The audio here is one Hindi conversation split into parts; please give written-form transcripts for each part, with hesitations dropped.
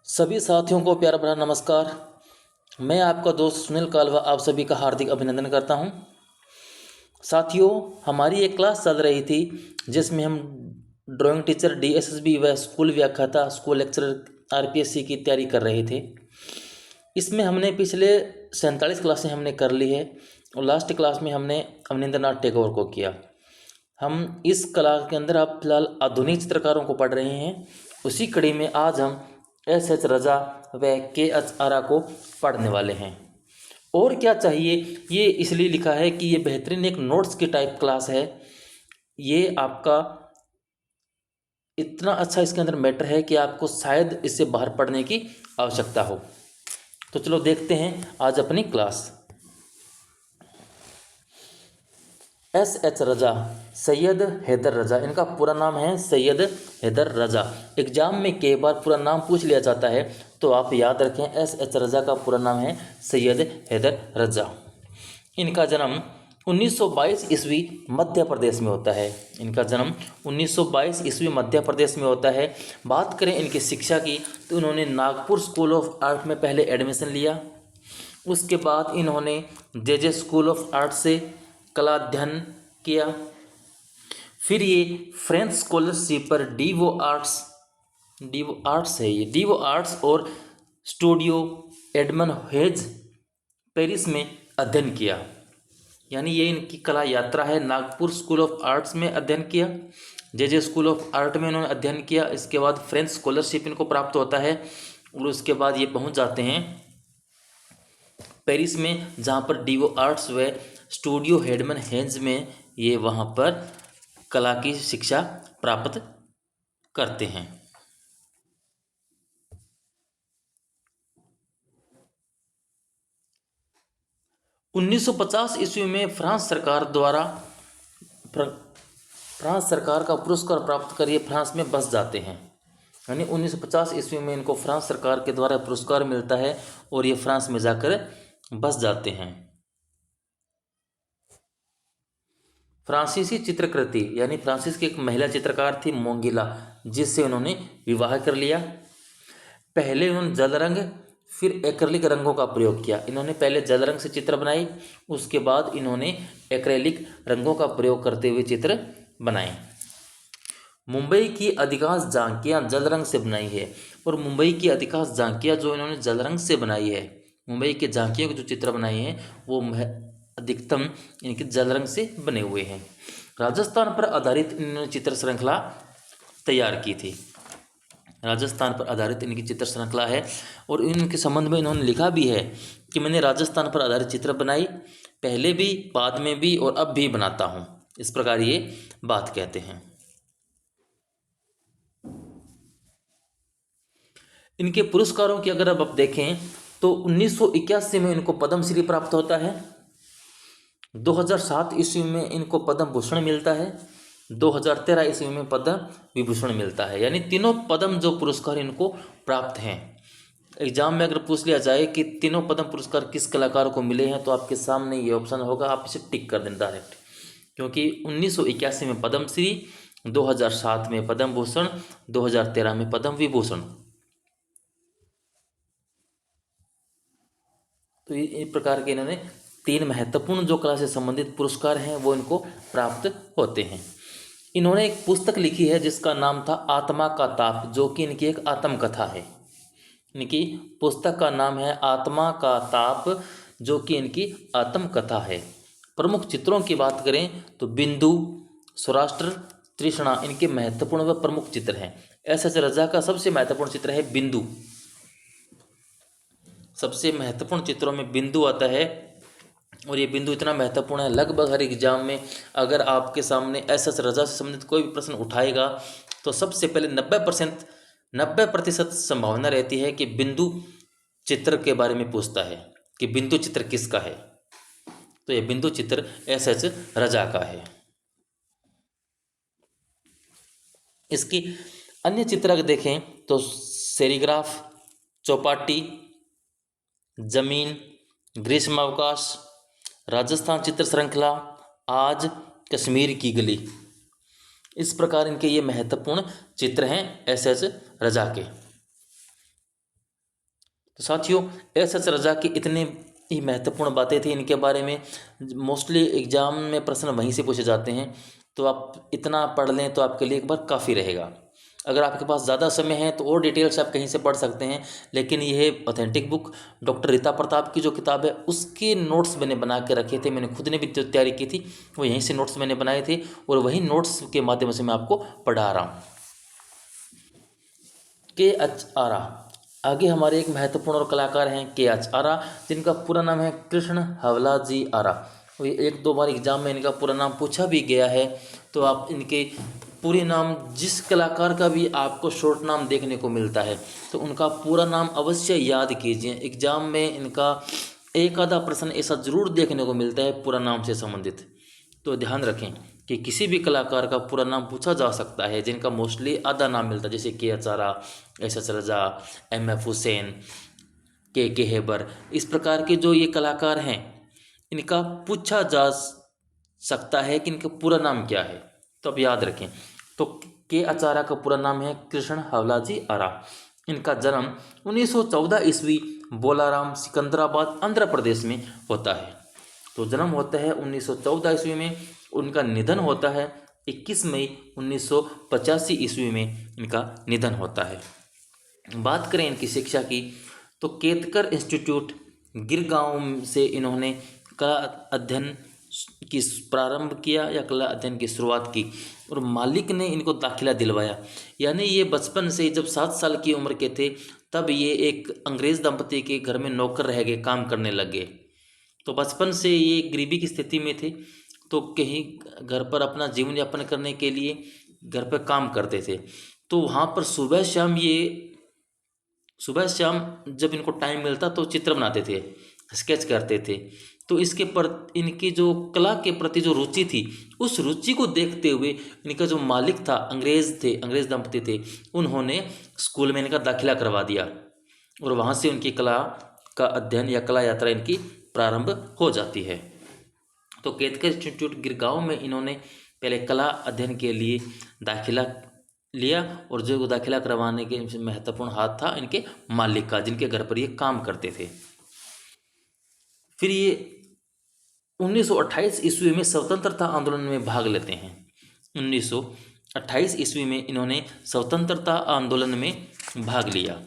सभी साथियों को प्यारा भरा नमस्कार। मैं आपका दोस्त सुनील कालवा आप सभी का हार्दिक अभिनंदन करता हूं। साथियों, हमारी एक क्लास चल रही थी जिसमें हम ड्राइंग टीचर डीएसएसबी व स्कूल व्याख्याता स्कूल लेक्चरर आरपीएससी की तैयारी कर रहे थे। इसमें हमने पिछले 47 क्लासें हमने कर ली है और लास्ट क्लास में हमने अवनींद्रनाथ टैगोर को किया। हम इस क्लास के अंदर आप फिलहाल आधुनिक चित्रकारों को पढ़ रहे हैं। उसी कड़ी में आज हम एस रजा व के आरा को पढ़ने वाले हैं। और क्या चाहिए, ये इसलिए लिखा है कि ये बेहतरीन एक नोट्स की टाइप क्लास है। ये आपका इतना अच्छा इसके अंदर मैटर है कि आपको शायद इससे बाहर पढ़ने की आवश्यकता हो। तो चलो देखते हैं आज अपनी क्लास। एस रजा, सैयद हैदर रजा, इनका पूरा नाम है सैयद हैदर रजा। एग्जाम में कई बार पूरा नाम पूछ लिया जाता है, तो आप याद रखें एस रजा का पूरा नाम है सैयद हैदर रजा। इनका जन्म 1922 ईस्वी मध्य प्रदेश में होता है। इनका जन्म 1922 ईस्वी मध्य प्रदेश में होता है। बात करें इनकी शिक्षा की, तो इन्होंने नागपुर स्कूल ऑफ आर्ट में पहले एडमिशन लिया। उसके बाद इन्होंने जे स्कूल ऑफ आर्ट से कला अध्ययन किया। फिर ये फ्रेंच स्कॉलरशिप पर डीवो आर्ट्स और स्टूडियो एडमन हेज पेरिस में अध्ययन किया। यानी ये इनकी कला यात्रा है। नागपुर स्कूल ऑफ आर्ट्स में अध्ययन किया, जे स्कूल ऑफ आर्ट में इन्होंने अध्ययन किया। इसके बाद फ्रेंच स्कॉलरशिप इनको प्राप्त होता है और उसके बाद ये पहुंच जाते हैं पेरिस में, जहाँ पर डीवो आर्ट्स व स्टूडियो हेडमन हेंज में ये वहाँ पर कला की शिक्षा प्राप्त करते हैं। 1950 ईस्वी में फ्रांस सरकार का पुरस्कार प्राप्त कर ये फ्रांस में बस जाते हैं। यानी 1950 ईस्वी में इनको फ्रांस सरकार के द्वारा पुरस्कार मिलता है और ये फ्रांस में जाकर बस जाते हैं। फ्रांसीसी चित्रकृति, यानी फ्रांसिस की एक महिला चित्रकार थी मोंगिला, जिससे उन्होंने विवाह कर लिया। पहले उन्होंने जल रंग फिर एक्रेलिक रंगों का प्रयोग किया। इन्होंने पहले जल रंग से चित्र बनाए, उसके बाद इन्होंने एक्रेलिक रंगों का प्रयोग करते हुए चित्र बनाए। मुंबई की अधिकांश झांकियाँ जल रंग से बनाई है और मुंबई की अधिकांश झांकियाँ जो इन्होंने जल रंग से बनाई है, मुंबई के झांकियों के जो चित्र बनाए हैं वो अधिकतम इनके जल रंग से बने हुए हैं। राजस्थान पर आधारित इन्होंने चित्र श्रृंखला तैयार की थी। राजस्थान पर आधारित इनकी चित्र श्रृंखला है और इनके संबंध में इन्होंने लिखा भी है कि मैंने राजस्थान पर आधारित चित्र बनाई, पहले भी, बाद में भी और अब भी बनाता हूँ। इस प्रकार ये बात कहते हैं। इनके पुरस्कारों की अगर अब आप देखें तो 1981 में इनको पद्मश्री प्राप्त होता है। 2007 ईस्वी में इनको पद्म भूषण मिलता है। 2013 ईस्वी में पद्म विभूषण मिलता है। यानी तीनों पद्म जो पुरस्कार इनको प्राप्त हैं। एग्जाम में अगर पूछ लिया जाए कि तीनों पद्म पुरस्कार किस कलाकार को मिले हैं, तो आपके सामने ये ऑप्शन होगा, आप इसे टिक कर दें डायरेक्ट, क्योंकि 1981 में पद्मश्री, 2007 में पद्म भूषण, 2013 में पद्म विभूषण। तो इस प्रकार के इन्होंने तीन महत्वपूर्ण जो कला से संबंधित पुरस्कार हैं वो इनको प्राप्त होते हैं। इन्होंने एक पुस्तक लिखी है जिसका नाम था आत्मा का ताप, जो कि इनकी एक आत्मकथा है। इनकी पुस्तक का नाम है आत्मा का ताप, जो कि इनकी आत्मकथा है। प्रमुख चित्रों की बात करें तो बिंदु, सौराष्ट्र, तृष्णा इनके महत्वपूर्ण व प्रमुख चित्र हैं। एस रजा का सबसे महत्वपूर्ण चित्र है बिंदु। सबसे महत्वपूर्ण चित्रों में बिंदु आता है और ये बिंदु इतना महत्वपूर्ण है, लगभग हर एग्जाम में अगर आपके सामने एस रजा से संबंधित कोई भी प्रश्न उठाएगा तो सबसे पहले 90% संभावना रहती है कि बिंदु चित्र के बारे में पूछता है कि बिंदु चित्र किसका है। तो ये बिंदु चित्र एस रजा का है। इसकी अन्य चित्र अगर देखें तो सेरीग्राफ, चौपाटी, जमीन, ग्रीष्मावकाश, राजस्थान चित्र श्रृंखला, आज, कश्मीर की गली, इस प्रकार इनके ये महत्वपूर्ण चित्र हैं एस रजा के। तो साथियों, एस एस रजा की इतने ही महत्वपूर्ण बातें थी इनके बारे में। मोस्टली एग्जाम में प्रश्न वहीं से पूछे जाते हैं, तो आप इतना पढ़ लें तो आपके लिए एक बार काफ़ी रहेगा। अगर आपके पास ज़्यादा समय है तो और डिटेल्स आप कहीं से पढ़ सकते हैं, लेकिन यह authentic book doctor Rita Pratap की जो किताब है उसके नोट्स मैंने बना के रखे थे। मैंने खुद ने भी तैयारी की थी, वो यहीं से नोट्स मैंने बनाए थे और वही नोट्स के माध्यम से मैं आपको पढ़ा रहा हूँ। के एच आरा, आगे हमारे एक महत्वपूर्ण और कलाकार हैं के एच आरा, जिनका पूरा नाम है कृष्ण हवलाजी आरा। और ये एक दो बार एग्जाम में इनका पूरा नाम पूछा भी गया है, तो आप इनके पूरे नाम, जिस कलाकार का भी आपको शॉर्ट नाम देखने को मिलता है तो उनका पूरा नाम अवश्य याद कीजिए। एग्जाम में इनका एक आधा प्रश्न ऐसा जरूर देखने को मिलता है पूरा नाम से संबंधित, तो ध्यान रखें कि किसी भी कलाकार का पूरा नाम पूछा जा सकता है, जिनका मोस्टली आधा नाम मिलता है, जैसे के एच आरा, एस एस रजा, एम एफ हुसैन, के हेबर। इस प्रकार के जो ये कलाकार हैं इनका पूछा जा सकता है कि इनका पूरा नाम क्या है, तो अब याद रखें। तो के एच आरा का पूरा नाम है कृष्ण हवलाजी आरा। इनका जन्म 1914 ईस्वी बोलाराम, सिकंदराबाद, आंध्र प्रदेश में होता है। तो जन्म होता है 1914 ईस्वी में, उनका निधन होता है 21 मई 1985 ईस्वी में इनका निधन होता है। बात करें इनकी शिक्षा की, तो केतकर इंस्टीट्यूट गिरगांव से इन्होंने कला अध्ययन की प्रारंभ किया या कला अध्ययन की शुरुआत की, और मालिक ने इनको दाखिला दिलवाया। यानी ये बचपन से, जब 7 साल की उम्र के थे तब ये एक अंग्रेज़ दंपति के घर में नौकर रह गए, काम करने लग गए। तो बचपन से ये गरीबी की स्थिति में थे, तो कहीं घर पर अपना जीवन यापन करने के लिए घर पर काम करते थे। तो वहाँ पर सुबह शाम जब इनको टाइम मिलता तो चित्र बनाते थे, स्केच करते थे। तो इसके पर इनकी जो कला के प्रति जो रुचि थी, उस रुचि को देखते हुए इनका जो मालिक था, अंग्रेज़ दंपति थे, उन्होंने स्कूल में इनका दाखिला करवा दिया और वहाँ से उनकी कला का अध्ययन या कला यात्रा इनकी प्रारंभ हो जाती है। तो केतकर इंस्टीट्यूट गिरगांव में इन्होंने पहले कला अध्ययन के लिए दाखिला लिया, और जो दाखिला करवाने के महत्वपूर्ण हाथ था इनके मालिक का, जिनके घर पर ये काम करते थे। फिर ये 1928 ईस्वी में स्वतंत्रता आंदोलन में भाग लेते हैं। 1928 ईस्वी में इन्होंने स्वतंत्रता आंदोलन में भाग लिया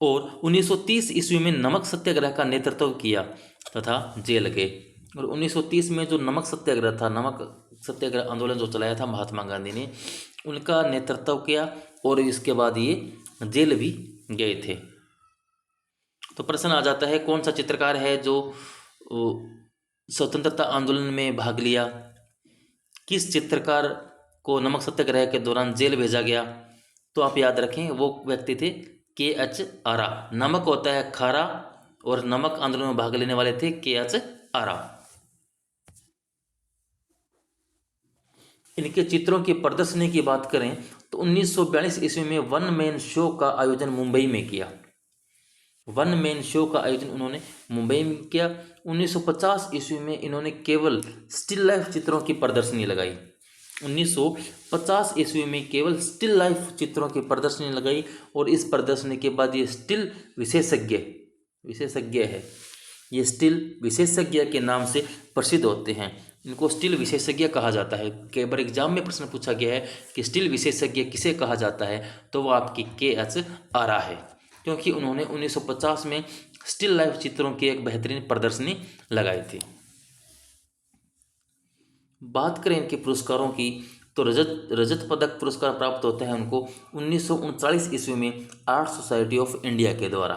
और 1930 ईस्वी में नमक सत्याग्रह का नेतृत्व किया तथा जेल गए। और 1930 में जो नमक सत्याग्रह था, नमक सत्याग्रह आंदोलन जो चलाया था महात्मा गांधी ने, उनका नेतृत्व किया और इसके बाद ये जेल भी गए थे। तो प्रश्न आ जाता है, कौन सा चित्रकार है जो स्वतंत्रता आंदोलन में भाग लिया? किस चित्रकार को नमक सत्याग्रह के दौरान जेल भेजा गया? तो आप याद रखें, वो व्यक्ति थे के एच आरा। नमक होता है खारा, और नमक आंदोलन में भाग लेने वाले थे के एच आरा। इनके चित्रों की प्रदर्शनी की बात करें तो 1942 ईस्वी में वन मैन शो का आयोजन मुंबई में किया। वन मैन शो का आयोजन उन्होंने मुंबई में किया। 1950 ईस्वी में इन्होंने केवल स्टिल लाइफ चित्रों की प्रदर्शनी लगाई। 1950 ईस्वी में केवल स्टिल लाइफ चित्रों की प्रदर्शनी लगाई, और इस प्रदर्शनी के बाद ये स्टिल विशेषज्ञ है, ये स्टिल विशेषज्ञ के नाम से प्रसिद्ध होते हैं। इनको स्टिल विशेषज्ञ कहा जाता है। कई बार एग्जाम में प्रश्न पूछा गया है कि स्टिल विशेषज्ञ किसे कहा जाता है, तो वो आपकी के एच आरा है, क्योंकि उन्होंने 1950 में स्टिल लाइफ चित्रों की एक बेहतरीन प्रदर्शनी लगाई थी। बात करें इनके पुरस्कारों की, तो रजत पदक पुरस्कार प्राप्त होता है उनको 1939 ईस्वी में आर्ट सोसाइटी ऑफ इंडिया के द्वारा।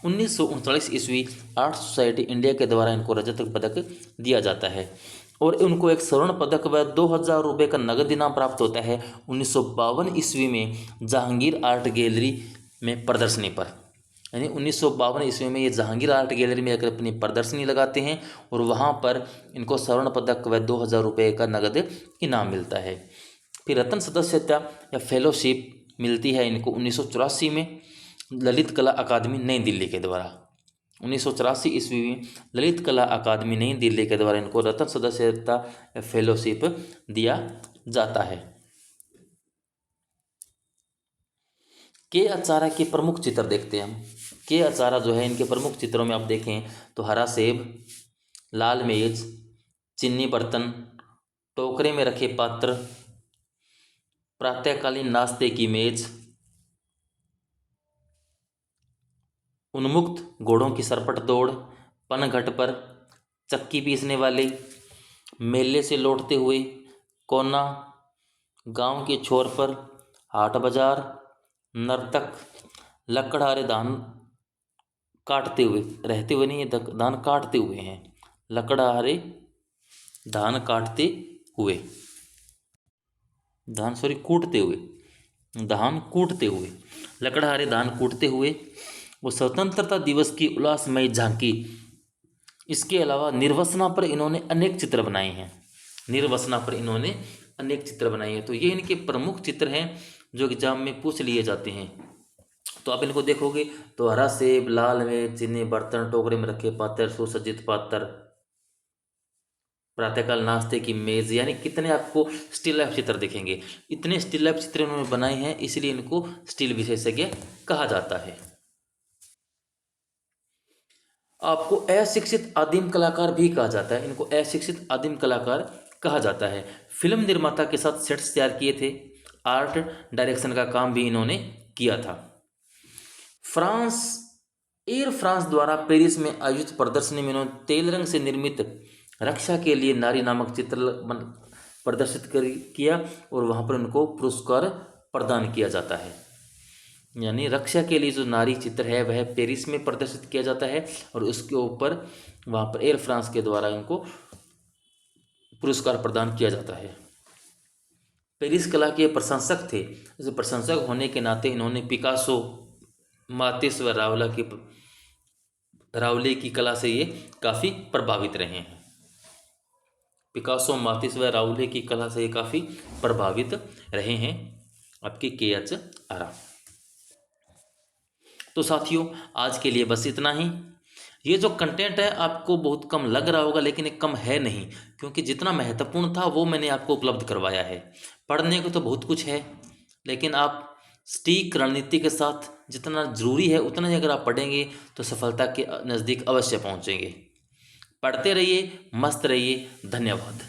1939 ईस्वी आर्ट सोसाइटी इंडिया के द्वारा इनको रजत पदक दिया जाता है, और उनको एक स्वर्ण पदक व 2000 रुपये का नगद इनाम प्राप्त होता है 1952 ईस्वी में जहांगीर आर्ट गैलरी में प्रदर्शनी पर। यानी 1952 ईस्वी में ये जहांगीर आर्ट गैलरी में आकर अपनी प्रदर्शनी लगाते हैं, और वहाँ पर इनको स्वर्ण पदक व 2000 रुपये का नगद इनाम मिलता है। फिर रत्न सदस्यता या फेलोशिप मिलती है इनको 1984 में ललित कला अकादमी नई दिल्ली के द्वारा। 1984 ईस्वी में ललित कला अकादमी नई दिल्ली के द्वारा इनको रत्न सदस्यता या फेलोशिप दिया जाता है। के अचारा के प्रमुख चित्र देखते हैं हम। के अचारा जो है, इनके प्रमुख चित्रों में आप देखें तो हरा सेब, लाल मेज, चीनी बर्तन, टोकरे में रखे पात्र, प्रातःकालीन नाश्ते की मेज, उन्मुक्त घोड़ों की सरपट दौड़, पनघट पर चक्की पीसने वाले, मेले से लौटते हुए, कोना, गांव के छोर पर, हाट बाजार, नर्तक, लकड़हारे धान काटते हुए, रहते हुए नहीं, ये धान काटते हुए हैं, लकड़हारे धान काटते हुए, धान सॉरी कूटते हुए, धान कूटते हुए, लकड़हारे धान कूटते हुए, वो स्वतंत्रता दिवस की उल्लासमय झांकी। इसके अलावा निर्वसना पर इन्होंने अनेक चित्र बनाए हैं, निर्वसना पर इन्होंने अनेक चित्र बनाए हैं। तो ये इनके प्रमुख चित्र हैं जो एग्जाम में पूछ लिए जाते हैं। तो आप इनको देखोगे तो हरा सेब, लाल में चीनी बर्तन, टोकरे में रखे पात्र, सुसज्जित पात्र, प्रातःकाल नाश्ते की मेज, यानी कितने आपको स्टिल लाइफ चित्र दिखेंगे। इतने स्टिल लाइफ चित्र इन्होंने बनाए हैं, इसलिए इनको स्टिल विशेषज्ञ कहा जाता है। आपको अशिक्षित आदिम कलाकार भी कहा जाता है, इनको अशिक्षित आदिम कलाकार कहा जाता है। फिल्म निर्माता के साथ सेट्स तैयार किए थे, आर्ट डायरेक्शन का काम भी इन्होंने किया था। फ्रांस एयर फ्रांस द्वारा पेरिस में आयोजित प्रदर्शनी में इन्होंने तेल रंग से निर्मित रक्षा के लिए नारी नामक चित्र प्रदर्शित किया और वहाँ पर उनको पुरस्कार प्रदान किया जाता है। यानी रक्षा के लिए जो नारी चित्र है वह पेरिस में प्रदर्शित किया जाता है और उसके ऊपर वहाँ पर एयर फ्रांस के द्वारा इनको पुरस्कार प्रदान किया जाता है। पेरिस कला के प्रशंसक थे, इस प्रशंसक होने के नाते इन्होंने पिकासो, मातिस व रावले की कला से ये काफ़ी प्रभावित रहे हैं। पिकासो, मातिस व रावले की कला से ये काफ़ी प्रभावित रहे हैं आपके के.एच. आरा। तो साथियों आज के लिए बस इतना ही। ये जो कंटेंट है आपको बहुत कम लग रहा होगा, लेकिन ये कम है नहीं, क्योंकि जितना महत्वपूर्ण था वो मैंने आपको उपलब्ध करवाया है। पढ़ने को तो बहुत कुछ है, लेकिन आप सटीक रणनीति के साथ जितना जरूरी है उतना ही अगर आप पढ़ेंगे तो सफलता के नज़दीक अवश्य पहुंचेंगे। पढ़ते रहिए, मस्त रहिए। धन्यवाद।